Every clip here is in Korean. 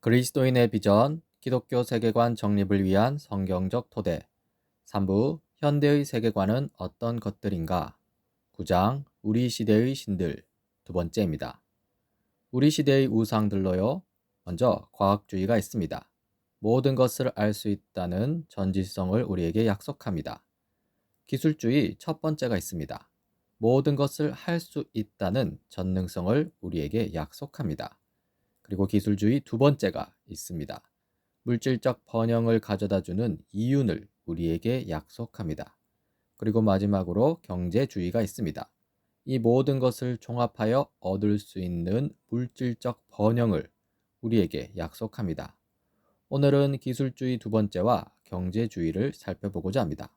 그리스도인의 비전, 기독교 세계관 정립을 위한 성경적 토대. 3부, 현대의 세계관은 어떤 것들인가? 9장, 우리 시대의 신들. 두 번째입니다. 우리 시대의 우상들로요. 먼저 과학주의가 있습니다. 모든 것을 알 수 있다는 전지성을 우리에게 약속합니다. 기술주의 첫 번째가 있습니다. 모든 것을 할 수 있다는 전능성을 우리에게 약속합니다. 그리고 기술주의 두 번째가 있습니다. 물질적 번영을 가져다주는 이윤을 우리에게 약속합니다. 그리고 마지막으로 경제주의가 있습니다. 이 모든 것을 종합하여 얻을 수 있는 물질적 번영을 우리에게 약속합니다. 오늘은 기술주의 두 번째와 경제주의를 살펴보고자 합니다.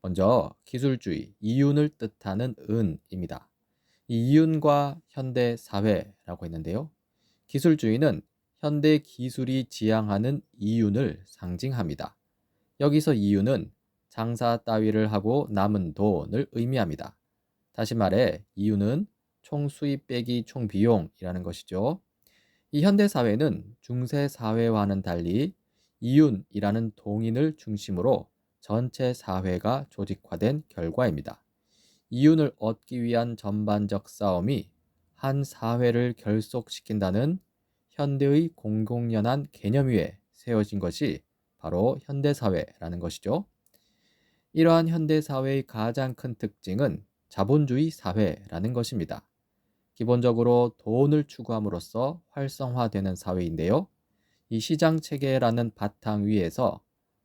먼저 기술주의, 이윤을 뜻하는 은입니다. 이 이윤과 현대 사회라고 했는데요. 기술주의는 현대 기술이 지향하는 이윤을 상징합니다. 여기서 이윤은 장사 따위를 하고 남은 돈을 의미합니다. 다시 말해 이윤은 총 수입 빼기 총 비용이라는 것이죠. 이 현대 사회는 중세 사회와는 달리 이윤이라는 동인을 중심으로 전체 사회가 조직화된 결과입니다. 이윤을 얻기 위한 전반적 싸움이 한 사회를 결속시킨다는 현대의 공공연한 개념 위에 세워진 것이 바로 현대사회라는 것이죠. 이러한 현대사회의 가장 큰 특징은 자본주의 사회라는 것입니다. 기본적으로 돈을 추구함으로써 활성화되는 사회인데요. 이 시장 체계라는 바탕 위에서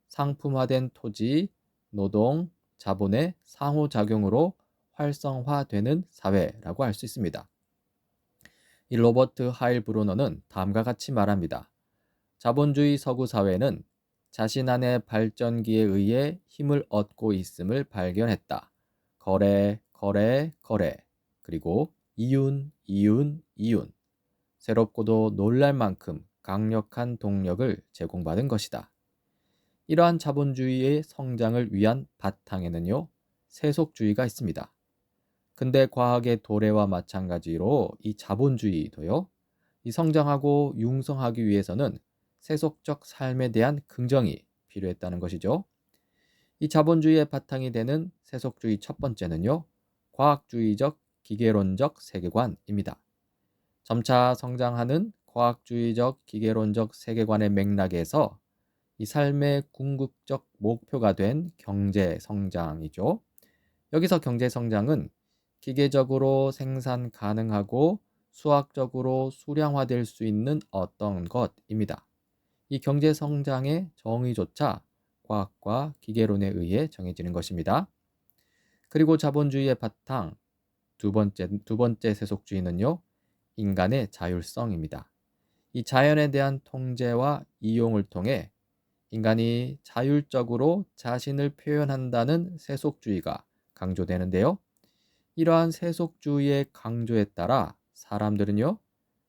상품화된 토지, 노동, 자본의 상호작용으로 활성화되는 사회라고 할 수 있습니다. 이 로버트 하일 브루너는 다음과 같이 말합니다. 자본주의 서구 사회는 자신 안의 발전기에 의해 힘을 얻고 있음을 발견했다. 거래, 거래, 거래. 그리고 이윤, 이윤, 이윤. 새롭고도 놀랄 만큼 강력한 동력을 제공받은 것이다. 이러한 자본주의의 성장을 위한 바탕에는요, 세속주의가 있습니다. 근대 과학의 도래와 마찬가지로 이 자본주의도요, 이 성장하고 융성하기 위해서는 세속적 삶에 대한 긍정이 필요했다는 것이죠. 이 자본주의의 바탕이 되는 세속주의 첫 번째는요, 과학주의적 기계론적 세계관입니다. 점차 성장하는 과학주의적 기계론적 세계관의 맥락에서 이 삶의 궁극적 목표가 된 경제 성장이죠. 여기서 경제 성장은 기계적으로 생산 가능하고 수학적으로 수량화될 수 있는 어떤 것입니다. 이 경제 성장의 정의조차 과학과 기계론에 의해 정해지는 것입니다. 그리고 자본주의의 바탕 두 번째 세속주의는요, 인간의 자율성입니다. 이 자연에 대한 통제와 이용을 통해 인간이 자율적으로 자신을 표현한다는 세속주의가 강조되는데요. 이러한 세속주의의 강조에 따라 사람들은요,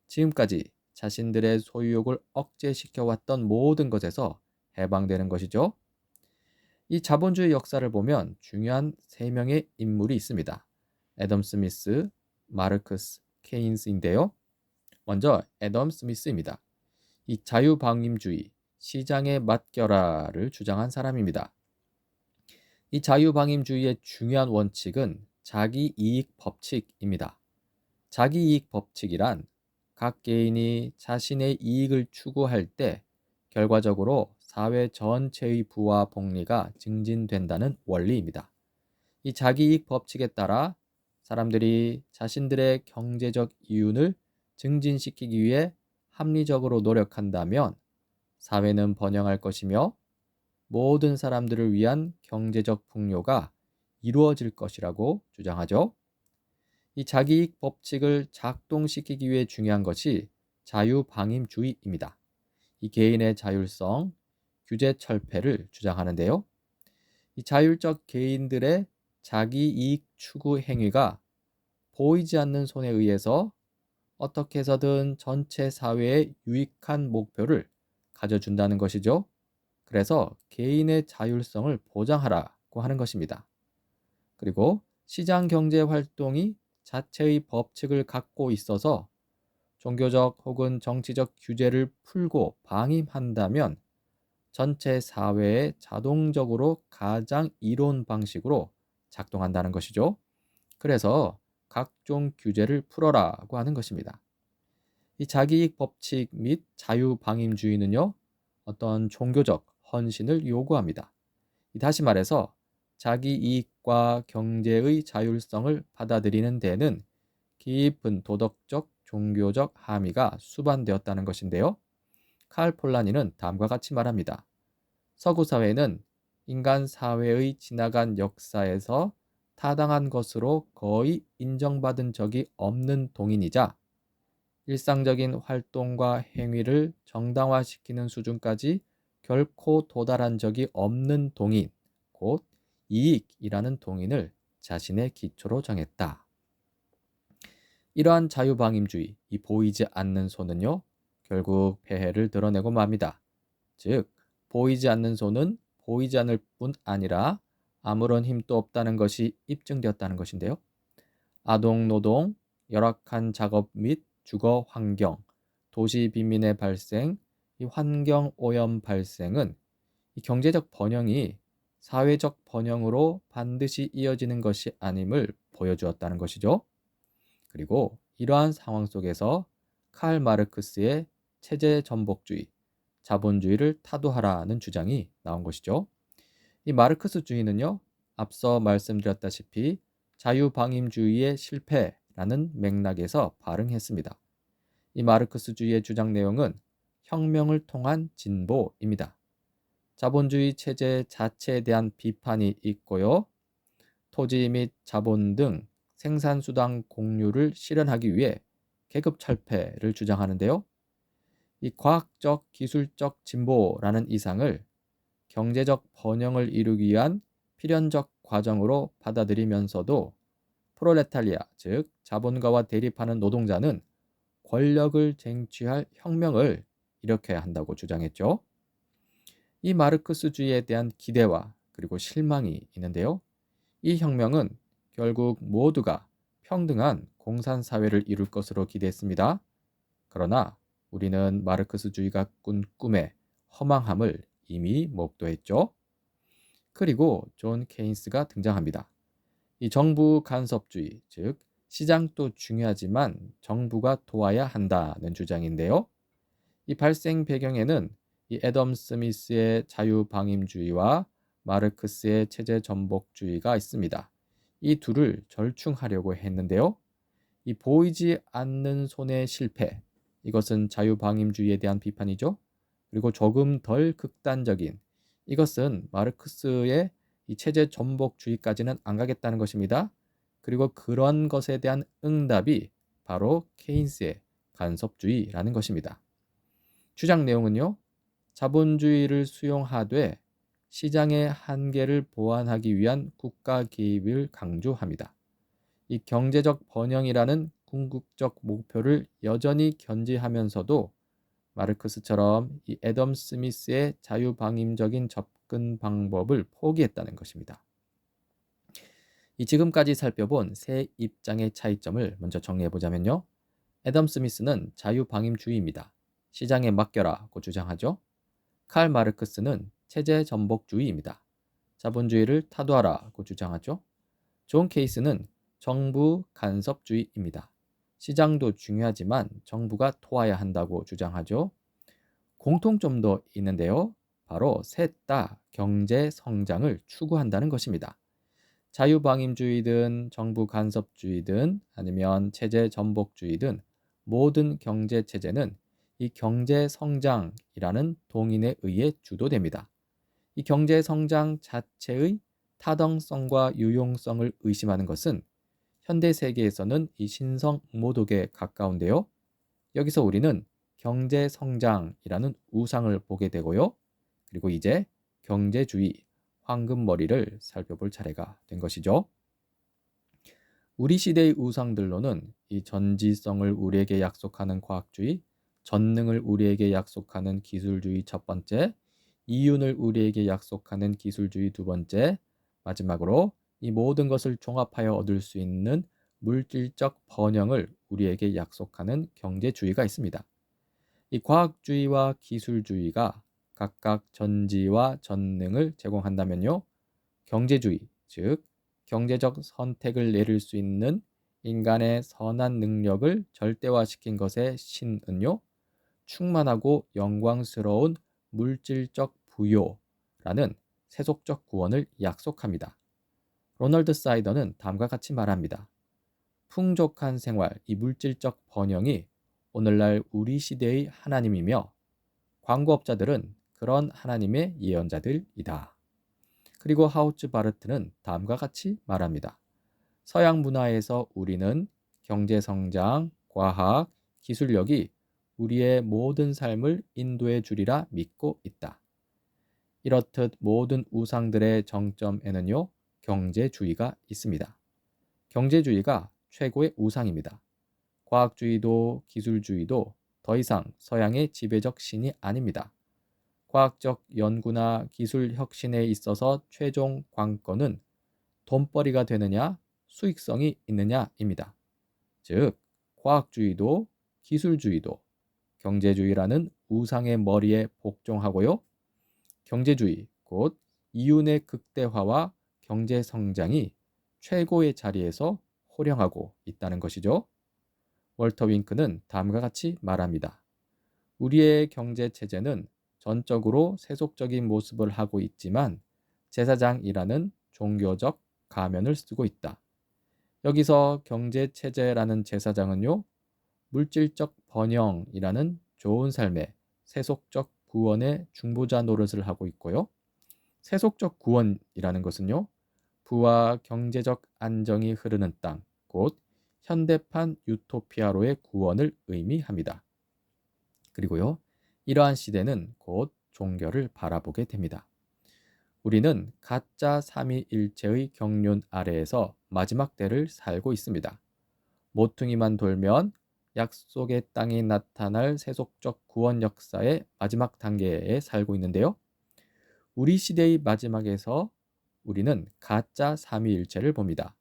지금까지 자신들의 소유욕을 억제시켜 왔던 모든 것에서 해방되는 것이죠. 이 자본주의 역사를 보면 중요한 세 명의 인물이 있습니다. 애덤 스미스, 마르크스, 케인스인데요. 먼저 애덤 스미스입니다. 이 자유방임주의, 시장의 맞결화를 주장한 사람입니다. 이 자유방임주의의 중요한 원칙은 자기이익 법칙입니다. 자기이익 법칙이란 각 개인이 자신의 이익을 추구할 때 결과적으로 사회 전체의 부와 복리가 증진된다는 원리입니다. 이 자기이익 법칙에 따라 사람들이 자신들의 경제적 이윤을 증진시키기 위해 합리적으로 노력한다면 사회는 번영할 것이며 모든 사람들을 위한 경제적 풍요가 이루어질 것이라고 주장하죠. 이 자기이익 법칙을 작동시키기 위해 중요한 것이 자유방임주의입니다. 이 개인의 자율성, 규제 철폐를 주장하는데요. 이 자율적 개인들의 자기이익 추구 행위가 보이지 않는 손에 의해서 어떻게 해서든 전체 사회에 유익한 목표를 가져준다는 것이죠. 그래서 개인의 자율성을 보장하라고 하는 것입니다. 그리고 시장 경제 활동이 자체의 법칙을 갖고 있어서 종교적 혹은 정치적 규제를 풀고 방임한다면 전체 사회에 자동적으로 가장 이로운 방식으로 작동한다는 것이죠. 그래서 각종 규제를 풀어라고 하는 것입니다. 이 자기이익 법칙 및 자유방임주의는요, 어떤 종교적 헌신을 요구합니다. 다시 말해서 자기 이익과 경제의 자율성을 받아들이는 데에는 깊은 도덕적, 종교적 함의가 수반되었다는 것인데요. 칼 폴라니는 다음과 같이 말합니다. 서구 사회는 인간 사회의 지나간 역사에서 타당한 것으로 거의 인정받은 적이 없는 동인이자 일상적인 활동과 행위를 정당화시키는 수준까지 결코 도달한 적이 없는 동인, 곧 이익이라는 동인을 자신의 기초로 정했다. 이러한 자유방임주의, 이 보이지 않는 손은요, 결국 폐해를 드러내고 맙니다. 즉, 보이지 않는 손은 보이지 않을 뿐 아니라 아무런 힘도 없다는 것이 입증되었다는 것인데요. 아동 노동, 열악한 작업 및 주거 환경, 도시 빈민의 발생, 이 환경 오염 발생은 이 경제적 번영이 사회적 번영으로 반드시 이어지는 것이 아님을 보여주었다는 것이죠. 그리고 이러한 상황 속에서 칼 마르크스의 체제 전복주의, 자본주의를 타도하라는 주장이 나온 것이죠. 이 마르크스주의는요, 앞서 말씀드렸다시피 자유방임주의의 실패라는 맥락에서 발흥했습니다. 이 마르크스주의의 주장 내용은 혁명을 통한 진보입니다. 자본주의 체제 자체에 대한 비판이 있고요. 토지 및 자본 등 생산수당 공유를 실현하기 위해 계급 철폐를 주장하는데요. 이 과학적 기술적 진보라는 이상을 경제적 번영을 이루기 위한 필연적 과정으로 받아들이면서도 프롤레타리아, 즉 자본가와 대립하는 노동자는 권력을 쟁취할 혁명을 일으켜야 한다고 주장했죠. 이 마르크스주의에 대한 기대와 그리고 실망이 있는데요. 이 혁명은 결국 모두가 평등한 공산사회를 이룰 것으로 기대했습니다. 그러나 우리는 마르크스주의가 꾼 꿈의 허망함을 이미 목도했죠. 그리고 존 케인스가 등장합니다. 이 정부 간섭주의, 즉 시장도 중요하지만 정부가 도와야 한다는 주장인데요. 이 발생 배경에는 이 애덤 스미스의 자유방임주의와 마르크스의 체제 전복주의가 있습니다. 이 둘을 절충하려고 했는데요. 이 보이지 않는 손의 실패, 이것은 자유방임주의에 대한 비판이죠. 그리고 조금 덜 극단적인 이것은 마르크스의 이 체제 전복주의까지는 안 가겠다는 것입니다. 그리고 그런 것에 대한 응답이 바로 케인스의 간섭주의라는 것입니다. 주장 내용은요, 자본주의를 수용하되 시장의 한계를 보완하기 위한 국가 개입을 강조합니다. 이 경제적 번영이라는 궁극적 목표를 여전히 견지하면서도 마르크스처럼 이 애덤 스미스의 자유방임적인 접근 방법을 포기했다는 것입니다. 이 지금까지 살펴본 세 입장의 차이점을 먼저 정리해 보자면요. 애덤 스미스는 자유방임주의입니다. 시장에 맡겨라고 주장하죠. 칼 마르크스는 체제 전복주의입니다. 자본주의를 타도하라고 주장하죠. 존 케이스는 정부 간섭주의입니다. 시장도 중요하지만 정부가 도와야 한다고 주장하죠. 공통점도 있는데요. 바로 셋 다 경제 성장을 추구한다는 것입니다. 자유방임주의든 정부 간섭주의든 아니면 체제 전복주의든 모든 경제 체제는 이 경제 성장이라는 동인에 의해 주도됩니다. 이 경제 성장 자체의 타당성과 유용성을 의심하는 것은 현대 세계에서는 이 신성 모독에 가까운데요. 여기서 우리는 경제 성장이라는 우상을 보게 되고요. 그리고 이제 경제주의, 황금머리를 살펴볼 차례가 된 것이죠. 우리 시대의 우상들로는 이 전지성을 우리에게 약속하는 과학주의, 전능을 우리에게 약속하는 기술주의 첫 번째, 이윤을 우리에게 약속하는 기술주의 두 번째, 마지막으로 이 모든 것을 종합하여 얻을 수 있는 물질적 번영을 우리에게 약속하는 경제주의가 있습니다. 이 과학주의와 기술주의가 각각 전지와 전능을 제공한다면요, 경제주의, 즉 경제적 선택을 내릴 수 있는 인간의 선한 능력을 절대화시킨 것의 신은요, 충만하고 영광스러운 물질적 부요라는 세속적 구원을 약속합니다. 로널드 사이더는 다음과 같이 말합니다. 풍족한 생활, 이 물질적 번영이 오늘날 우리 시대의 하나님이며 광고업자들은 그런 하나님의 예언자들이다. 그리고 하우츠 바르트는 다음과 같이 말합니다. 서양 문화에서 우리는 경제성장, 과학, 기술력이 우리의 모든 삶을 인도해 주리라 믿고 있다. 이렇듯 모든 우상들의 정점에는요, 경제주의가 있습니다. 경제주의가 최고의 우상입니다. 과학주의도 기술주의도 더 이상 서양의 지배적 신이 아닙니다. 과학적 연구나 기술 혁신에 있어서 최종 관건은 돈벌이가 되느냐, 수익성이 있느냐입니다. 즉, 과학주의도 기술주의도 경제주의라는 우상의 머리에 복종하고요. 경제주의, 곧 이윤의 극대화와 경제 성장이 최고의 자리에서 호령하고 있다는 것이죠. 월터 윙크는 다음과 같이 말합니다. 우리의 경제 체제는 전적으로 세속적인 모습을 하고 있지만 제사장이라는 종교적 가면을 쓰고 있다. 여기서 경제 체제라는 제사장은요, 물질적 번영이라는 좋은 삶의 세속적 구원의 중보자 노릇을 하고 있고요. 세속적 구원이라는 것은요, 부와 경제적 안정이 흐르는 땅, 곧 현대판 유토피아로의 구원을 의미합니다. 그리고요, 이러한 시대는 곧 종교를 바라보게 됩니다. 우리는 가짜 삼위일체의 경륜 아래에서 마지막 때를 살고 있습니다. 모퉁이만 돌면 약속의 땅이 나타날 세속적 구원 역사의 마지막 단계에 살고 있는데요. 우리 시대의 마지막에서 우리는 가짜 삼위일체를 봅니다.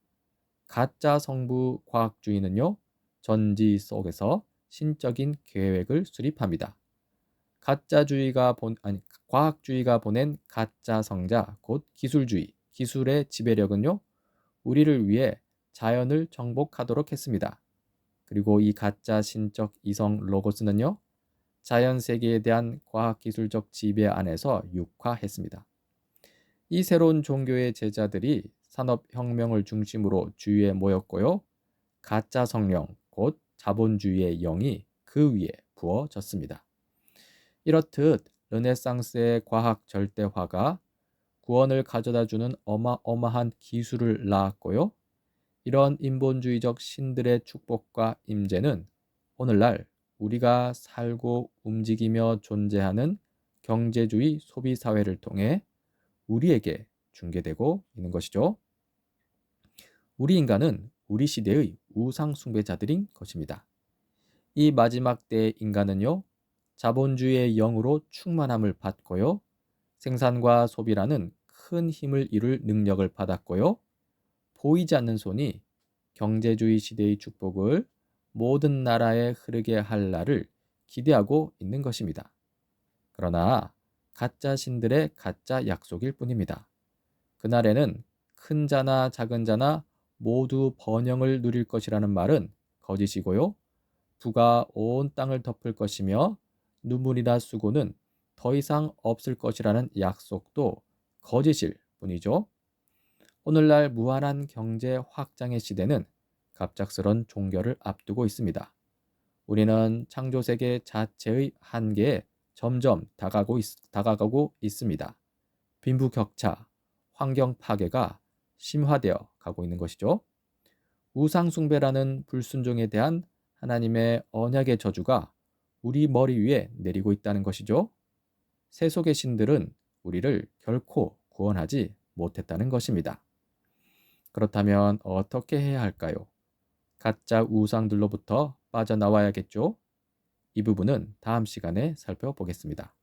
가짜 성부 과학주의는요, 전지 속에서 신적인 계획을 수립합니다. 과학주의가 보낸 가짜 성자, 곧 기술주의, 기술의 지배력은요, 우리를 위해 자연을 정복하도록 했습니다. 그리고 이 가짜 신적 이성 로고스는요, 자연 세계에 대한 과학기술적 지배 안에서 육화했습니다. 이 새로운 종교의 제자들이 산업혁명을 중심으로 주위에 모였고요. 가짜 성령, 곧 자본주의의 영이 그 위에 부어졌습니다. 이렇듯 르네상스의 과학 절대화가 구원을 가져다주는 어마어마한 기술을 낳았고요. 이런 인본주의적 신들의 축복과 임재는 오늘날 우리가 살고 움직이며 존재하는 경제주의 소비사회를 통해 우리에게 중개되고 있는 것이죠. 우리 인간은 우리 시대의 우상 숭배자들인 것입니다. 이 마지막 때의 인간은요, 자본주의의 영으로 충만함을 받고요, 생산과 소비라는 큰 힘을 이룰 능력을 받았고요, 보이지 않는 손이 경제주의 시대의 축복을 모든 나라에 흐르게 할 날을 기대하고 있는 것입니다. 그러나 가짜 신들의 가짜 약속일 뿐입니다. 그날에는 큰 자나 작은 자나 모두 번영을 누릴 것이라는 말은 거짓이고요. 부가 온 땅을 덮을 것이며 눈물이나 수고는 더 이상 없을 것이라는 약속도 거짓일 뿐이죠. 오늘날 무한한 경제 확장의 시대는 갑작스런 종결을 앞두고 있습니다. 우리는 창조세계 자체의 한계에 점점 다가가고 있습니다. 빈부격차, 환경 파괴가 심화되어 가고 있는 것이죠. 우상숭배라는 불순종에 대한 하나님의 언약의 저주가 우리 머리 위에 내리고 있다는 것이죠. 세속의 신들은 우리를 결코 구원하지 못했다는 것입니다. 그렇다면 어떻게 해야 할까요? 가짜 우상들로부터 빠져나와야겠죠? 이 부분은 다음 시간에 살펴보겠습니다.